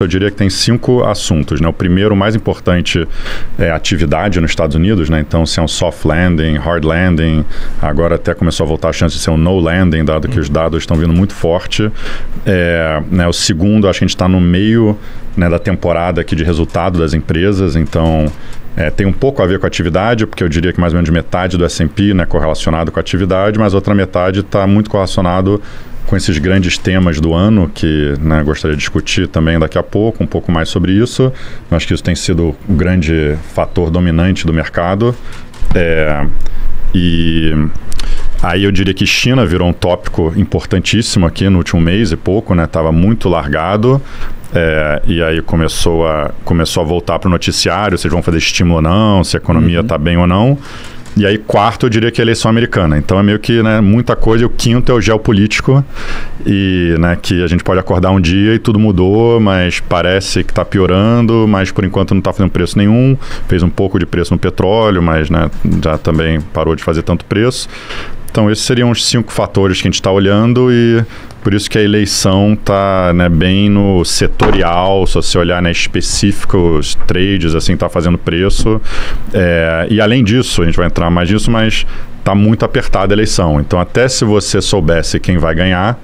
Eu diria que tem 5 assuntos, né? O primeiro, o mais importante, é a atividade nos Estados Unidos, né? Então, se é um soft landing, hard landing, agora até começou a voltar a chance de ser um no landing, dado que os dados estão vindo muito forte. Né? O segundo, acho que a gente está no meio, né, da temporada aqui de resultado das empresas, então tem um pouco a ver com a atividade, porque eu diria que mais ou menos metade do S&P, né, correlacionado com a atividade, mas outra metade está muito correlacionado com esses grandes temas do ano, que, né, gostaria de discutir também daqui a pouco, um pouco mais sobre isso. Eu acho que isso tem sido um grande fator dominante do mercado. E aí eu diria que China virou um tópico importantíssimo aqui no último mês e pouco, né? Estava muito largado. E aí começou a voltar para o noticiário, se eles vão fazer estímulo ou não, se a economia está bem ou não. E aí, quarto, eu diria que é a eleição americana. Então, é meio que, né, muita coisa. E o quinto é o geopolítico. E, né, que a gente pode acordar um dia e tudo mudou, mas parece que está piorando, mas por enquanto não está fazendo preço nenhum. Fez um pouco de preço no petróleo, mas, né, já também parou de fazer tanto preço. Então, esses seriam os 5 fatores que a gente está olhando e por isso que a eleição está, né, bem no setorial, se você olhar, né, específicos trades, assim, está fazendo preço. E além disso, a gente vai entrar mais nisso, mas está muito apertada a eleição. Então, até se você soubesse quem vai ganhar,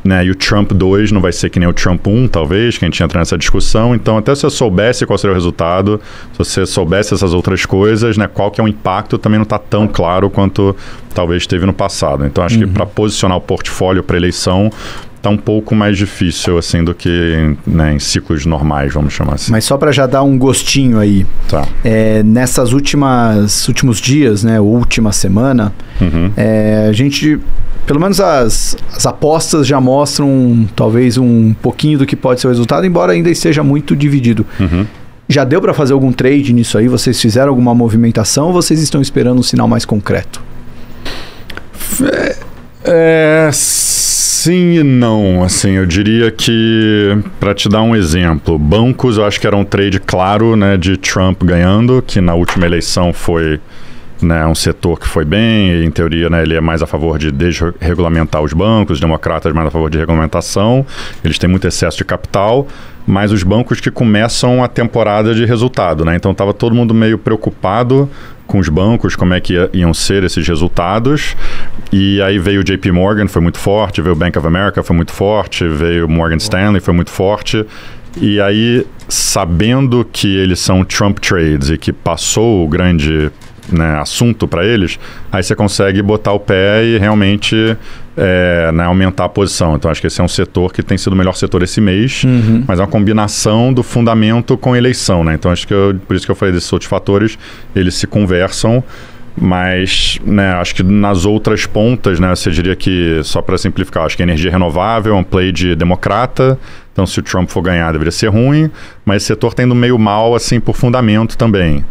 né, e o Trump 2 não vai ser que nem o Trump 1, talvez, que a gente entra nessa discussão. Então, até se você soubesse qual seria o resultado, se você soubesse essas outras coisas, né, qual que é o impacto, também não está tão claro quanto talvez esteve no passado. Então, acho que para posicionar o portfólio para eleição, está um pouco mais difícil, assim, do que, né, em ciclos normais, vamos chamar assim. Mas só para já dar um gostinho aí, tá. Nessas últimos dias, né, última semana, a gente... Pelo menos as apostas já mostram talvez um pouquinho do que pode ser o resultado, embora ainda esteja muito dividido. Já deu para fazer algum trade nisso aí? Vocês fizeram alguma movimentação ou vocês estão esperando um sinal mais concreto? Sim e não. Assim, eu diria que, para te dar um exemplo, bancos, eu acho que era um trade claro, né, de Trump ganhando, que na última eleição foi... né, um setor que foi bem, e em teoria, né, ele é mais a favor de desregulamentar os bancos, os democratas mais a favor de regulamentação, eles têm muito excesso de capital, mas os bancos que começam a temporada de resultado, né, então estava todo mundo meio preocupado com os bancos, como é que iam ser esses resultados, e aí veio o JP Morgan, foi muito forte, veio o Bank of America, foi muito forte, veio o Morgan Stanley, foi muito forte, e aí, sabendo que eles são Trump trades e que passou o grande... né, assunto para eles, aí você consegue botar o pé e realmente né, aumentar a posição. Então, acho que esse é um setor que tem sido o melhor setor esse mês, mas é uma combinação do fundamento com eleição, né? Então, acho que por isso que eu falei desses outros fatores, eles se conversam, mas, né, acho que nas outras pontas, né, você diria que, só para simplificar, acho que a energia renovável é um play de democrata, então se o Trump for ganhar deveria ser ruim, mas esse setor está indo meio mal, assim, por fundamento também.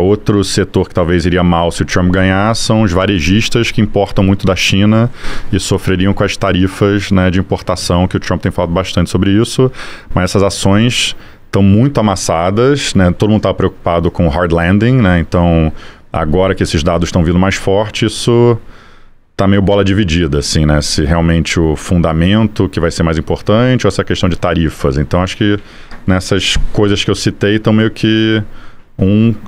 Outro setor que talvez iria mal se o Trump ganhar são os varejistas que importam muito da China e sofreriam com as tarifas, né, de importação, que o Trump tem falado bastante sobre isso, mas essas ações estão muito amassadas, né, todo mundo está preocupado com o hard landing, né, então... Agora que esses dados estão vindo mais fortes, isso está meio bola dividida, assim, né? Se realmente o fundamento que vai ser mais importante ou essa questão de tarifas. Então, acho que nessas coisas que eu citei estão meio que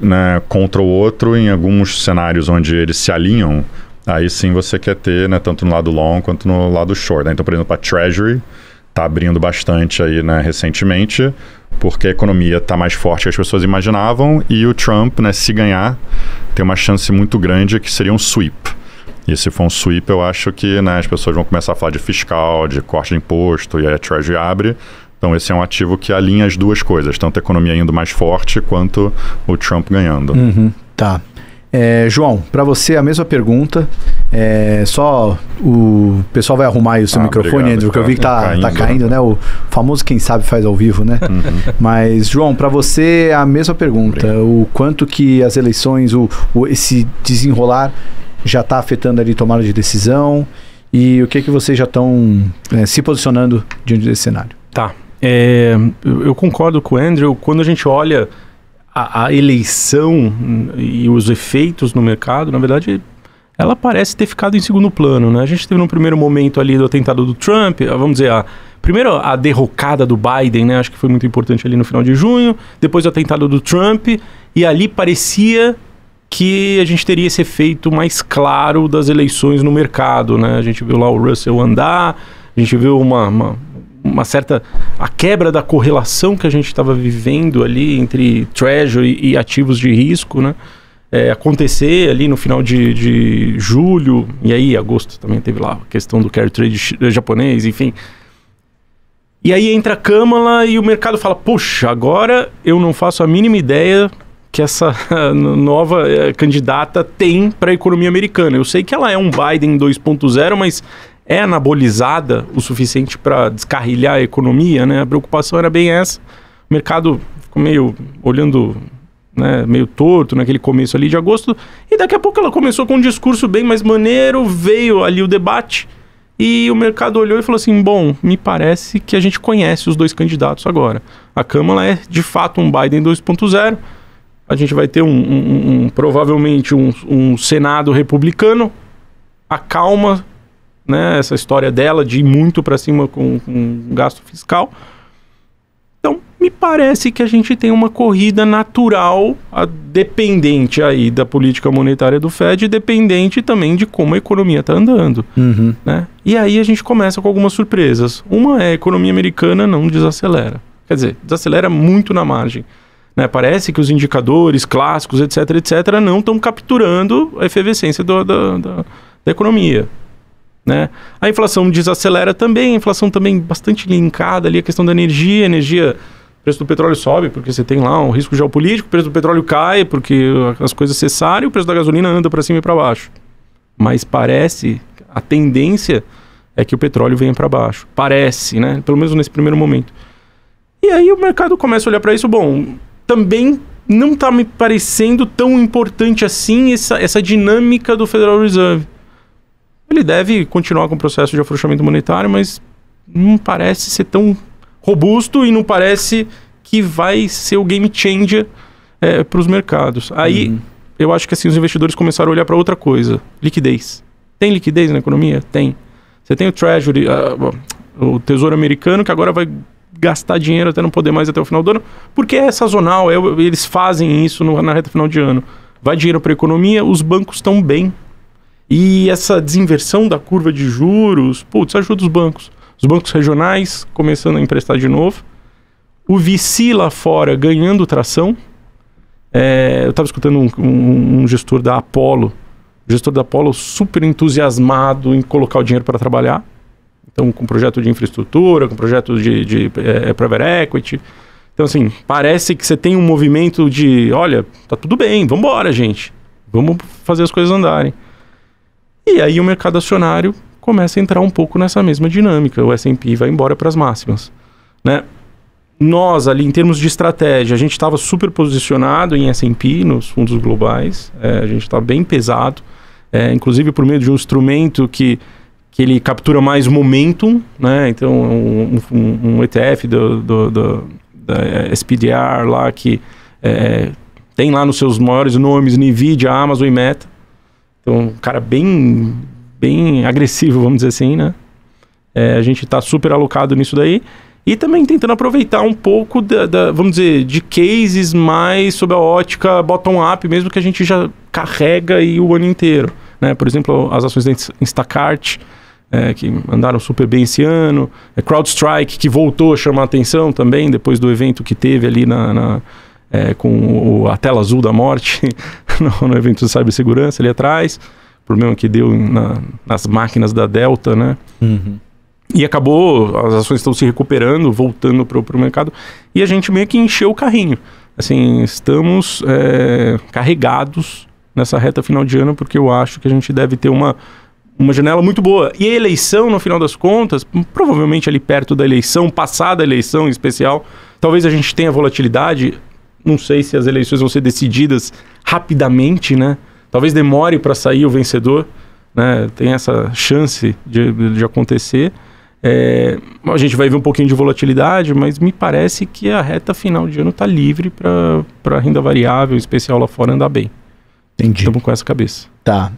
né, contra o outro em alguns cenários onde eles se alinham. Aí sim você quer ter, né, tanto no lado long quanto no lado short, né? Então, por exemplo, a Treasury está abrindo bastante aí, né, recentemente, porque a economia está mais forte que as pessoas imaginavam e o Trump, né, se ganhar, tem uma chance muito grande que seria um sweep. E se for um sweep, eu acho que, né, as pessoas vão começar a falar de fiscal, de corte de imposto, e aí a Treasury abre. Então, esse é um ativo que alinha as duas coisas, tanto a economia indo mais forte quanto o Trump ganhando. Tá. João, para você a mesma pergunta, só o pessoal vai arrumar aí o seu microfone, obrigado, Andrew, que eu vi que tá caindo, né? O famoso quem sabe faz ao vivo, né? Mas, João, para você a mesma pergunta, o quanto que as eleições, esse desenrolar já está afetando ali tomada de decisão e o que vocês já estão se posicionando diante desse cenário? Tá, eu concordo com o Andrew, quando a gente olha a eleição e os efeitos no mercado, na verdade, ela parece ter ficado em segundo plano, né? A gente teve no primeiro momento ali do atentado do Trump, vamos dizer, primeiro a derrocada do Biden, né? Acho que foi muito importante ali no final de junho, depois o atentado do Trump, e ali parecia que a gente teria esse efeito mais claro das eleições no mercado, né? A gente viu lá o Russell andar, a gente viu uma certa... a quebra da correlação que a gente estava vivendo ali entre Treasury e ativos de risco, né? Acontecer ali no final de julho, e aí agosto também teve lá a questão do carry trade japonês, enfim. E aí entra a Kamala e o mercado fala, poxa, agora eu não faço a mínima ideia que essa nova candidata tem para a economia americana. Eu sei que ela é um Biden 2.0, mas é anabolizada o suficiente para descarrilhar a economia, né? A preocupação era bem essa. O mercado ficou meio olhando... né, meio torto naquele começo ali de agosto, e daqui a pouco ela começou com um discurso bem mais maneiro, veio ali o debate, e o mercado olhou e falou assim, bom, me parece que a gente conhece os dois candidatos agora. A Kamala é de fato um Biden 2.0, a gente vai ter provavelmente um Senado republicano, acalma, né, essa história dela de ir muito para cima com gasto fiscal. Então, me parece que a gente tem uma corrida natural, dependente aí da política monetária do Fed, dependente também de como a economia está andando. Né? E aí a gente começa com algumas surpresas. Uma é a economia americana não desacelera. Quer dizer, desacelera muito na margem. Né? Parece que os indicadores clássicos, etc., não estão capturando a efervescência da economia. Né? A inflação desacelera também, a inflação também bastante linkada ali, a questão da energia, o preço do petróleo sobe porque você tem lá um risco geopolítico, o preço do petróleo cai porque as coisas cessaram e o preço da gasolina anda para cima e para baixo. Mas parece, a tendência é que o petróleo venha para baixo. Parece, né? Pelo menos nesse primeiro momento. E aí o mercado começa a olhar para isso, bom, também não está me parecendo tão importante assim essa dinâmica do Federal Reserve. Ele deve continuar com o processo de afrouxamento monetário, mas não parece ser tão robusto e não parece que vai ser o game changer para os mercados. Aí, eu acho que assim, os investidores começaram a olhar para outra coisa. Liquidez. Tem liquidez na economia? Tem. Você tem o Treasury, o Tesouro Americano, que agora vai gastar dinheiro até não poder mais até o final do ano, porque é sazonal, eles fazem isso na reta final de ano. Vai dinheiro para a economia, os bancos estão bem. E essa desinversão da curva de juros, ajuda os bancos. Os bancos regionais começando a emprestar de novo. O VC lá fora ganhando tração. Eu estava escutando um gestor da Apollo. O gestor da Apollo super entusiasmado em colocar o dinheiro para trabalhar. Então, com projeto de infraestrutura, com projeto de private equity. Então, assim, parece que você tem um movimento de, olha, tá tudo bem, vamos embora, gente. Vamos fazer as coisas andarem. E aí o mercado acionário começa a entrar um pouco nessa mesma dinâmica. O S&P vai embora para as máximas. Né? Nós ali, em termos de estratégia, a gente estava super posicionado em S&P, nos fundos globais. A gente está bem pesado. Inclusive por meio de um instrumento que ele captura mais momentum. Né? Então, um ETF da SPDR lá que tem lá nos seus maiores nomes NVIDIA, Amazon e Meta. Então, um cara bem agressivo, vamos dizer assim, né? A gente está super alocado nisso daí. E também tentando aproveitar um pouco, vamos dizer, de cases mais sob a ótica bottom-up, mesmo que a gente já carrega aí o ano inteiro. Né? Por exemplo, as ações da Instacart, que andaram super bem esse ano. CrowdStrike, que voltou a chamar a atenção também, depois do evento que teve ali com a tela azul da morte no evento de cibersegurança ali atrás, problema que deu nas máquinas da Delta, né? E acabou, as ações estão se recuperando, voltando para o mercado, e a gente meio que encheu o carrinho. Assim, estamos carregados nessa reta final de ano, porque eu acho que a gente deve ter uma janela muito boa. E a eleição, no final das contas, provavelmente ali perto da eleição, passada a eleição em especial, talvez a gente tenha volatilidade. Não sei se as eleições vão ser decididas rapidamente, né? Talvez demore para sair o vencedor, né? Tem essa chance de acontecer. A gente vai ver um pouquinho de volatilidade, mas me parece que a reta final de ano está livre para renda variável, em especial lá fora, andar bem. Entendi. Estamos com essa cabeça. Tá.